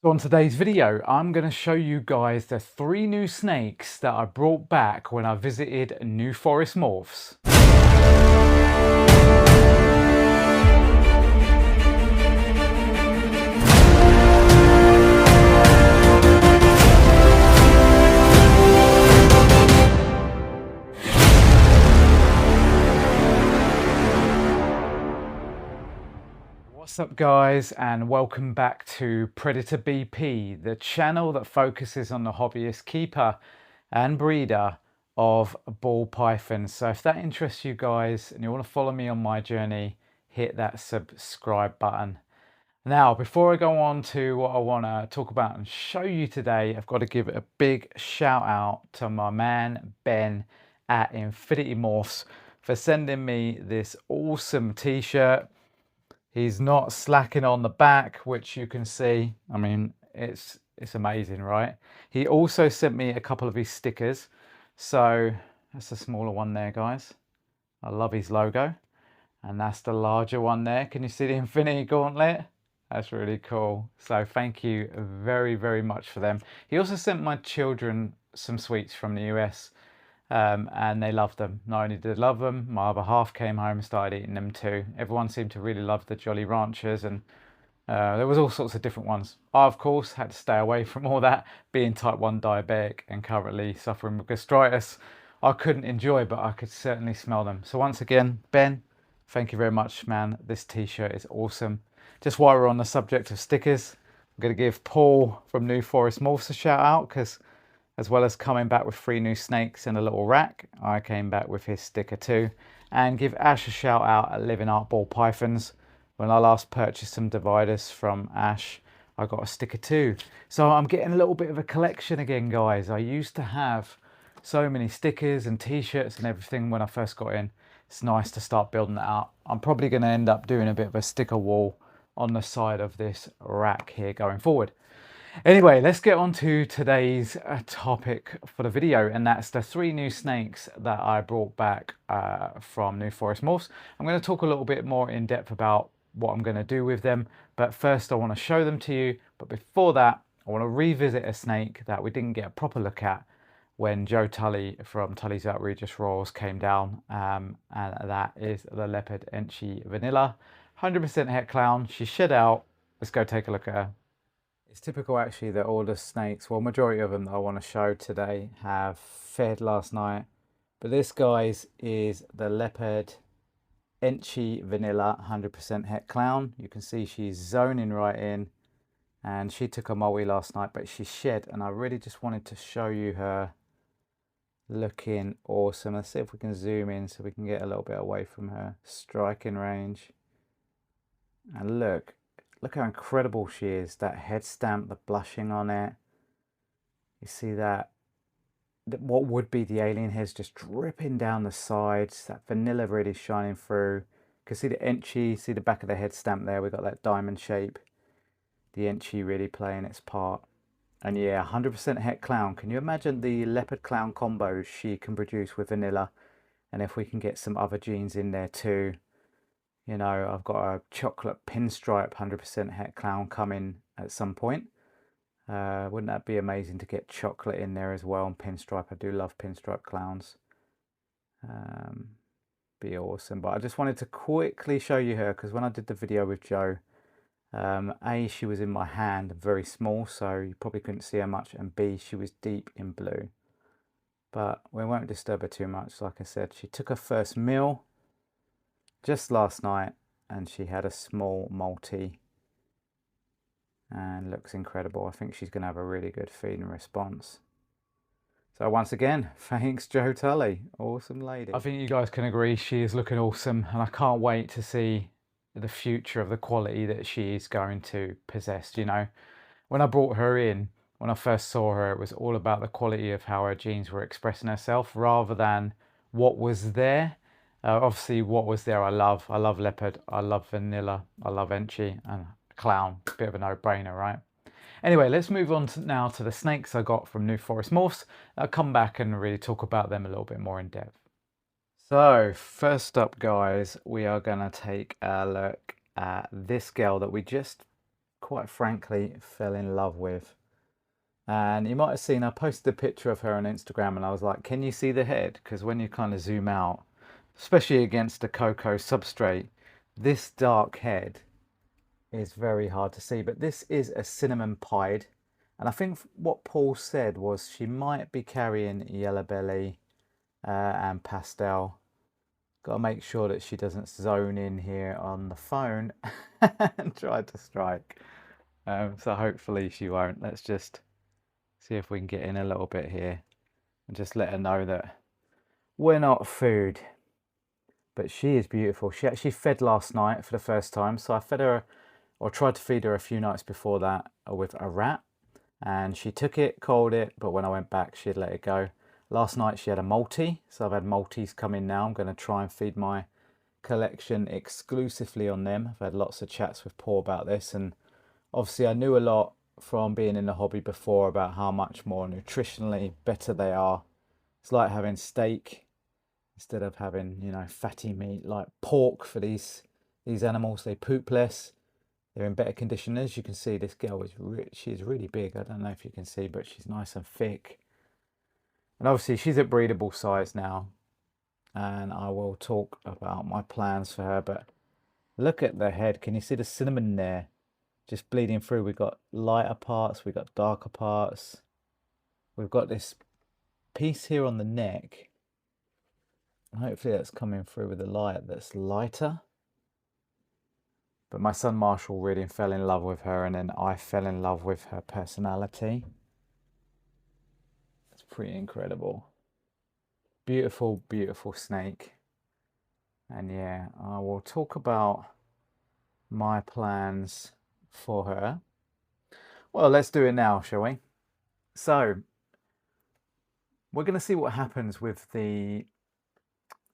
So on today's video, I'm going to show you guys the 3 new snakes that I brought back when I visited New Forest Morphs. What's up guys, and welcome back to Predator BP, the channel that focuses on the hobbyist keeper and breeder of ball pythons. So if that interests you guys and you want to follow me on my journey, hit that subscribe button. Now, before I go on to what I want to talk about and show you today, I've got to give a big shout out to my man Ben at Infinity Morphs for sending me this awesome t-shirt. He's not slacking on the back, which you can see. I mean, it's amazing, right? He also sent me a couple of his stickers. So that's the smaller one there, guys. I love his logo. And that's the larger one there. Can you see the Infinity Gauntlet? That's really cool. So thank you very, very much for them. He also sent my children some sweets from the US. And they loved them. Not only did they love them, my other half came home and started eating them too. Everyone seemed to really love the Jolly Ranchers, and there was all sorts of different ones. I, of course, had to stay away from all that, being type 1 diabetic and currently suffering with gastritis. I couldn't enjoy, but I could certainly smell them. So once again, Ben, thank you very much, man. This t-shirt is awesome. Just while we're on the subject of stickers, I'm going to give Paul from New Forest Morphs a shout out, because as well as coming back with 3 new snakes and a little rack, I came back with his sticker too. And give Ash a shout out at Living Art Ball Pythons. When I last purchased some dividers from Ash, I got a sticker too. So I'm getting a little bit of a collection again, guys. I used to have so many stickers and t-shirts and everything when I first got in. It's nice to start building that up. I'm probably going to end up doing a bit of a sticker wall on the side of this rack here going forward. Anyway, let's get on to today's topic for the video, and that's the 3 new snakes that I brought back from New Forest Morphs. I'm going to talk a little bit more in depth about what I'm going to do with them, but first I want to show them to you. But before that, I want to revisit a snake that we didn't get a proper look at when Joe Tully from Tully's Outrageous Royals came down, and that is the leopard Enchi Vanilla, 100% het clown. She's shed out. Let's go take a look at her. It's typical actually that all the snakes, well, majority of them that I want to show today have fed last night. But this, guys, is the leopard Enchi Vanilla 100% het clown. You can see she's zoning right in, and she took a molly last night, but she shed, and I really just wanted to show you her looking awesome. Let's see if we can zoom in so we can get a little bit away from her striking range. And look how incredible she is. That head stamp, the blushing on it. You see that what would be the alien hairs just dripping down the sides. That vanilla really shining through. You can see the Enchi, see the back of the head stamp there. We've got that diamond shape. The Enchi really playing its part. And yeah, 100% het clown. Can you imagine the leopard clown combos she can produce with vanilla? And if we can get some other genes in there too. You know, I've got a chocolate pinstripe 100% het clown coming at some point. Wouldn't that be amazing to get chocolate in there as well, and pinstripe? I do love pinstripe clowns. Be awesome. But I just wanted to quickly show you her, because when I did the video with Joe, A, she was in my hand, very small, so you probably couldn't see her much, and B, she was deep in blue. But we won't disturb her too much. Like I said, she took her first meal just last night, and she had a small multi and looks incredible. I think she's going to have a really good feeding response. So once again, thanks Joe Tully, awesome lady. I think you guys can agree she is looking awesome, and I can't wait to see the future of the quality that she is going to possess. You know, when I brought her in, when I first saw her, it was all about the quality of how her genes were expressing herself rather than what was there. Obviously, what was there I love leopard, I love vanilla, I love Enchi, and clown. Bit of a no-brainer, right? Anyway, let's move on now to the snakes I got from New Forest Morphs. I'll come back and really talk about them a little bit more in depth. So first up, guys, we are going to take a look at this girl that we just quite frankly fell in love with. And you might have seen I posted a picture of her on Instagram and I was like, can you see the head? Because when you kind of zoom out, especially against a cocoa substrate, this dark head is very hard to see. But this is a cinnamon pied. And I think what Paul said was she might be carrying yellow belly and pastel. Got to make sure that she doesn't zone in here on the phone and try to strike. So hopefully she won't. Let's just see if we can get in a little bit here and just let her know that we're not food. But she is beautiful. She actually fed last night for the first time. So I fed her, or tried to feed her a few nights before that with a rat. And she took it, cold it, but when I went back, she'd let it go. Last night she had a multi, so I've had multis come in now. I'm going to try and feed my collection exclusively on them. I've had lots of chats with Paul about this, and obviously I knew a lot from being in the hobby before about how much more nutritionally better they are. It's like having steak instead of having, you know, fatty meat like pork for these animals. They poop less. They're in better condition. As you can see, this girl is she's really big. I don't know if you can see, but she's nice and thick. And obviously she's at breedable size now. And I will talk about my plans for her. But look at the head. Can you see the cinnamon there? Just bleeding through. We've got lighter parts. We've got darker parts. We've got this piece here on the neck. Hopefully that's coming through with the light that's lighter. But my son Marshall really fell in love with her, and then I fell in love with her personality. It's pretty incredible. Beautiful, beautiful snake. And yeah, I will talk about my plans for her. Well, let's do it now, shall we? So, we're going to see what happens with the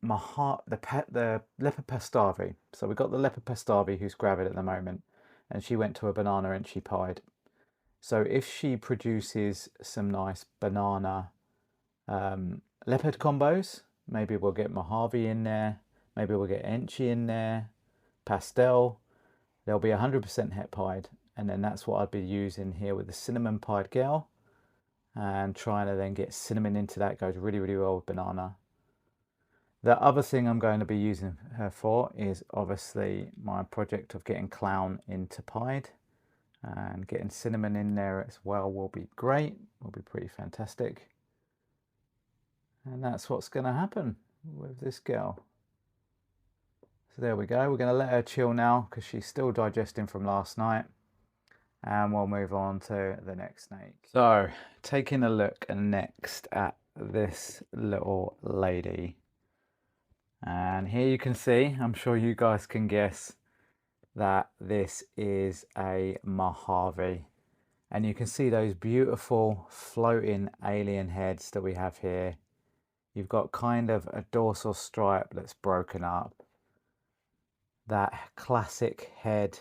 leopard pastavi. So we've got the leopard pastavi who's gravid at the moment, and she went to a banana and she pied. So if she produces some nice banana leopard combos, maybe we'll get mojave in there, maybe we'll get enchi in there, pastel, there'll be 100% het pied, and then that's what I'd be using here with the cinnamon pied girl, and trying to then get cinnamon into that. Goes really, really well with banana. The other thing I'm going to be using her for is obviously my project of getting clown into pied, and getting cinnamon in there as well will be great, will be pretty fantastic. And that's what's going to happen with this girl. So there we go. We're going to let her chill now because she's still digesting from last night, and we'll move on to the next snake. So taking a look next at this little lady. And here you can see, I'm sure you guys can guess, that this is a mojave. And you can see those beautiful floating alien heads that we have here. You've got kind of a dorsal stripe that's broken up. That classic head.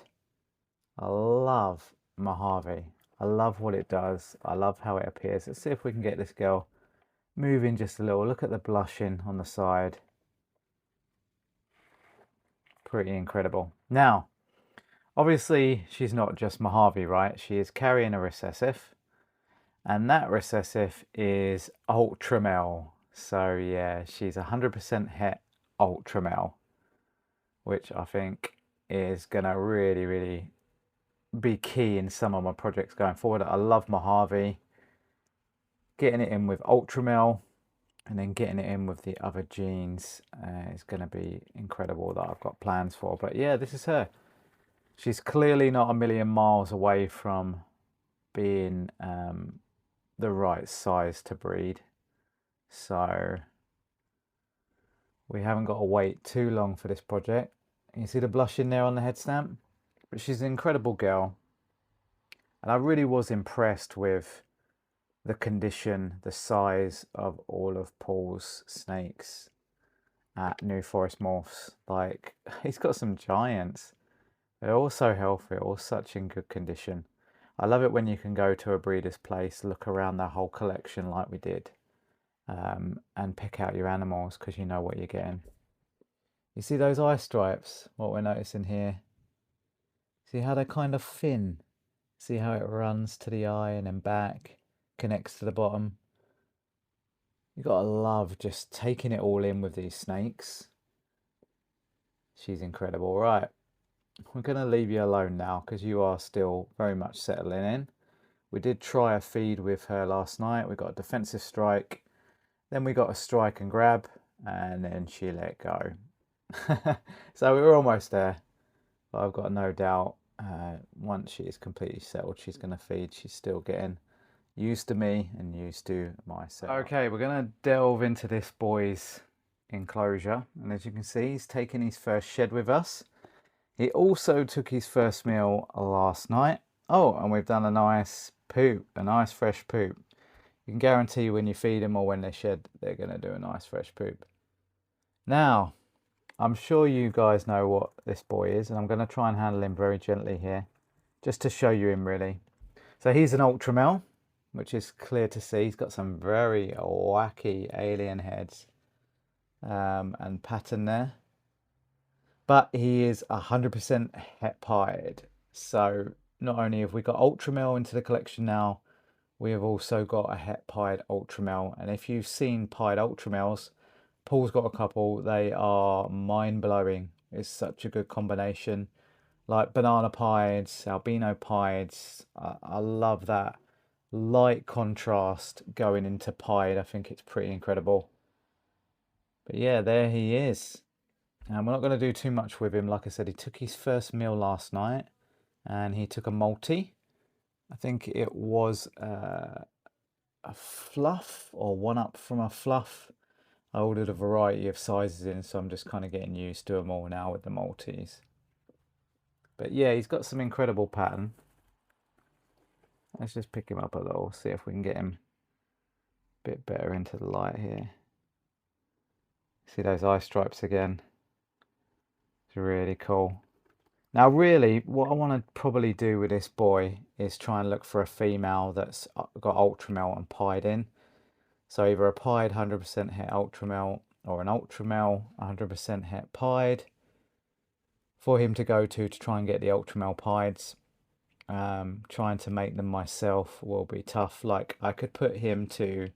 I love mojave. I love what it does. I love how it appears. Let's see if we can get this girl moving just a little. Look at the blushing on the side. Pretty incredible. Now, obviously she's not just mojave, right? She is carrying a recessive, and that recessive is ultramel. So yeah, she's 100% het ultramel, which I think is gonna really, really be key in some of my projects going forward. I love mojave. Getting it in with ultramel and then getting it in with the other genes is going to be incredible, that I've got plans for. But yeah, this is her. She's clearly not a million miles away from being the right size to breed. So we haven't got to wait too long for this project. You see the blush in there on the head stamp? But she's an incredible girl. And I really was impressed with the condition, the size of all of Paul's snakes at New Forest Morphs. Like, he's got some giants. They're all so healthy, all such in good condition. I love it when you can go to a breeder's place, look around their whole collection like we did, and pick out your animals because you know what you're getting. You see those eye stripes, what we're noticing here? See how they're kind of thin? See how it runs to the eye and then back, connects to the bottom. You gotta love just taking it all in with these snakes. She's incredible. Right, we're gonna leave you alone now because you are still very much settling in. We did try a feed with her last night. We got a defensive strike, then we got a strike and grab, and then she let go. So we were almost there, but I've got no doubt once she is completely settled, she's going to feed. She's still getting used to me and used to my setup. Okay, we're going to delve into this boy's enclosure, and as you can see, he's taken his first shed with us. He also took his first meal last night. Oh, and we've done a nice poop, a nice fresh poop. You can guarantee when you feed them or when they shed, they're going to do a nice fresh poop. Now, I'm sure you guys know what this boy is, and I'm going to try and handle him very gently here, just to show you him really. So he's an ultramel, which is clear to see. He's got some very wacky alien heads and pattern there. But he is 100% het pied. So not only have we got ultramel into the collection now, we have also got a het pied ultramel. And if you've seen pied ultramels, Paul's got a couple. They are mind-blowing. It's such a good combination. Like banana pieds, albino pieds. I love that light contrast going into pied. I think it's pretty incredible. But yeah, there he is. And we're not going to do too much with him. Like I said, he took his first meal last night and he took a multi. I think it was a fluff or one up from a fluff. I ordered a variety of sizes in, so I'm just kind of getting used to them all now with the multis. But yeah, he's got some incredible pattern. Let's just pick him up a little, see if we can get him a bit better into the light here. See those eye stripes again? It's really cool. Now really, what I want to probably do with this boy is try and look for a female that's got ultramel and pied in. So either a pied 100% het ultramel or an ultramel 100% het pied for him to go to try and get the ultramel pieds. Trying to make them myself will be tough. Like I could put him to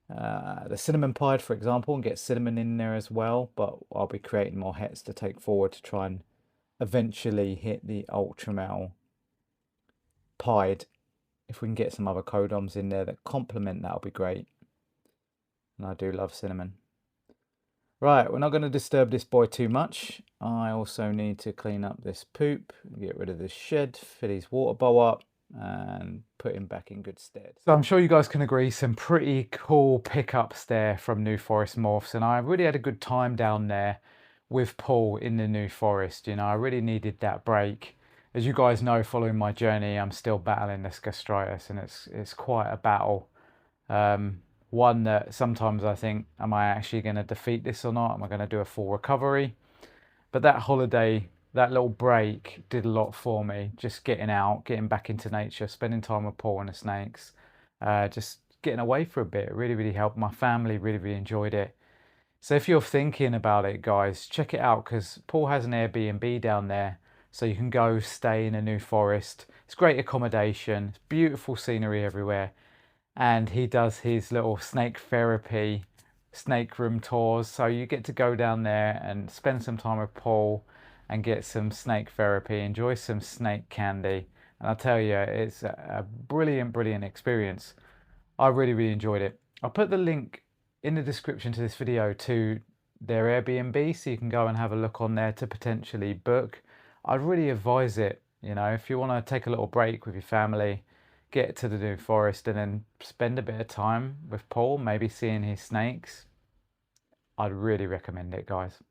the cinnamon pied, for example, and get cinnamon in there as well, but I'll be creating more hets to take forward to try and eventually hit the ultramel pied. If we can get some other codoms in there that complement, that'll be great. And I do love cinnamon. Right, we're not going to disturb this boy too much. I also need to clean up this poop, get rid of this shed, fill his water bowl up, and put him back in good stead. So I'm sure you guys can agree, some pretty cool pickups there from New Forest Morphs, and I really had a good time down there with Paul in the New Forest. You know, I really needed that break. As you guys know, following my journey, I'm still battling this gastritis, and it's quite a battle. One that sometimes I think, am I actually going to defeat this or not? Am I going to do a full recovery? But that holiday, that little break did a lot for me. Just getting out, getting back into nature, spending time with Paul and the snakes, just getting away for a bit. It really, really helped. My family really, really enjoyed it. So if you're thinking about it, guys, check it out because Paul has an Airbnb down there. So you can go stay in a New Forest. It's great accommodation. It's beautiful scenery everywhere. And he does his little snake therapy, snake room tours. So you get to go down there and spend some time with Paul and get some snake therapy, enjoy some snake candy. And I'll tell you, it's a brilliant, brilliant experience. I really, really enjoyed it. I'll put the link in the description to this video to their Airbnb so you can go and have a look on there to potentially book. I'd really advise it, you know, if you want to take a little break with your family, get to the New Forest and then spend a bit of time with Paul, maybe seeing his snakes. I'd really recommend it, guys.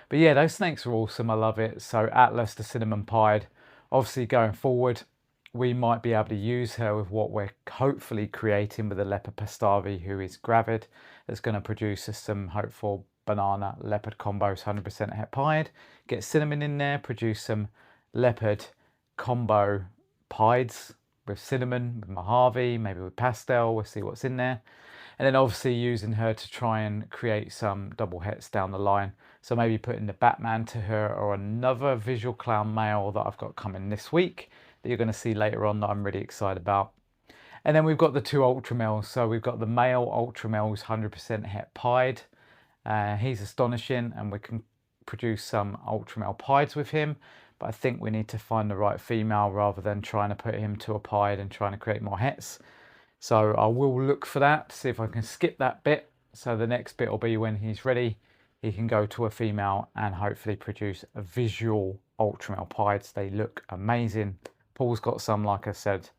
But yeah, those snakes are awesome. I love it. So Atlas, the cinnamon pied, obviously going forward, we might be able to use her with what we're hopefully creating with the leopard pastavi, who is gravid. That's going to produce us some hopeful banana leopard combos, 100% het pied. Get cinnamon in there, produce some leopard combo pieds with cinnamon, with mojave, maybe with pastel. We'll see what's in there. And then obviously using her to try and create some double hets down the line. So maybe putting the Batman to her or another visual clown male that I've got coming this week that you're going to see later on that I'm really excited about. And then we've got the 2 ultramels. So we've got the male ultramels 100% het pied. He's astonishing, and we can produce some ultramel pieds with him. But I think we need to find the right female rather than trying to put him to a pied and trying to create more hets. So I will look for that, see if I can skip that bit. So the next bit will be when he's ready, he can go to a female and hopefully produce a visual ultramel pieds. They look amazing. Paul's got some, like I said.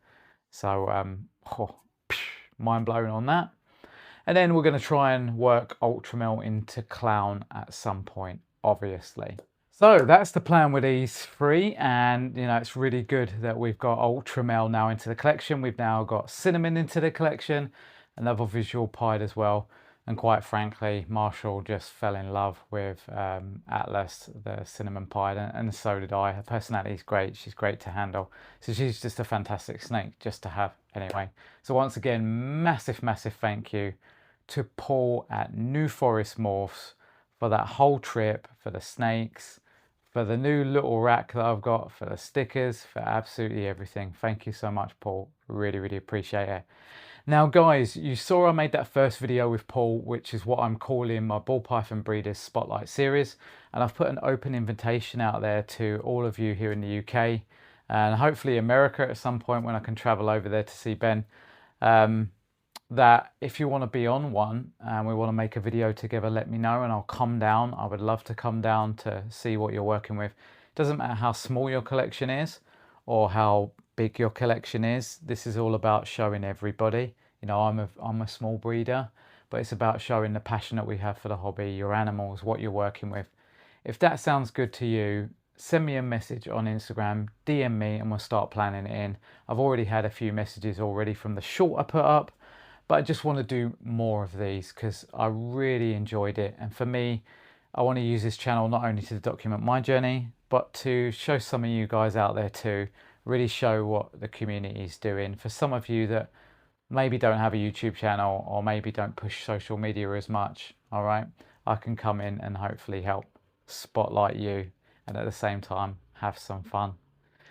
So mind blowing on that. And then we're going to try and work ultramel into clown at some point, obviously. So that's the plan with these 3, and you know, it's really good that we've got ultramel now into the collection. We've now got cinnamon into the collection, another visual pied as well. And quite frankly, Marshall just fell in love with Atlas, the cinnamon pied, and so did I. Her personality is great. She's great to handle. So she's just a fantastic snake just to have anyway. So once again, massive, massive thank you to Paul at New Forest Morphs for that whole trip, for the snakes, for the new little rack that I've got, for the stickers, for absolutely everything. Thank you so much, Paul. Really, really appreciate it. Now, guys, you saw I made that first video with Paul, which is what I'm calling my Ball Python Breeders Spotlight Series. And I've put an open invitation out there to all of you here in the UK and hopefully America at some point when I can travel over there to see Ben. That if you want to be on one and we want to make a video together, let me know and I'll come down. I would love to come down to see what you're working with. It doesn't matter how small your collection is or how big your collection is. This is all about showing everybody. You know, I'm a small breeder, but it's about showing the passion that we have for the hobby, your animals, what you're working with. If that sounds good to you, send me a message on Instagram, DM me, and we'll start planning it in. I've already had a few messages already from the short I put up, but I just want to do more of these because I really enjoyed it. And for me, I want to use this channel not only to document my journey, but to show some of you guys out there too, really show what the community is doing. For some of you that maybe don't have a YouTube channel or maybe don't push social media as much, all right, I can come in and hopefully help spotlight you and at the same time have some fun.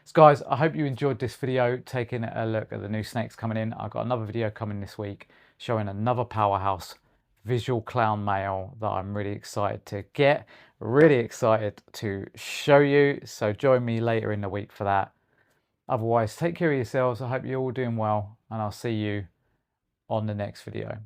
So guys, I hope you enjoyed this video, taking a look at the new snakes coming in. I've got another video coming this week showing another powerhouse visual clown male that I'm really excited to get, really excited to show you. So join me later in the week for that. Otherwise, take care of yourselves. I hope you're all doing well and I'll see you on the next video.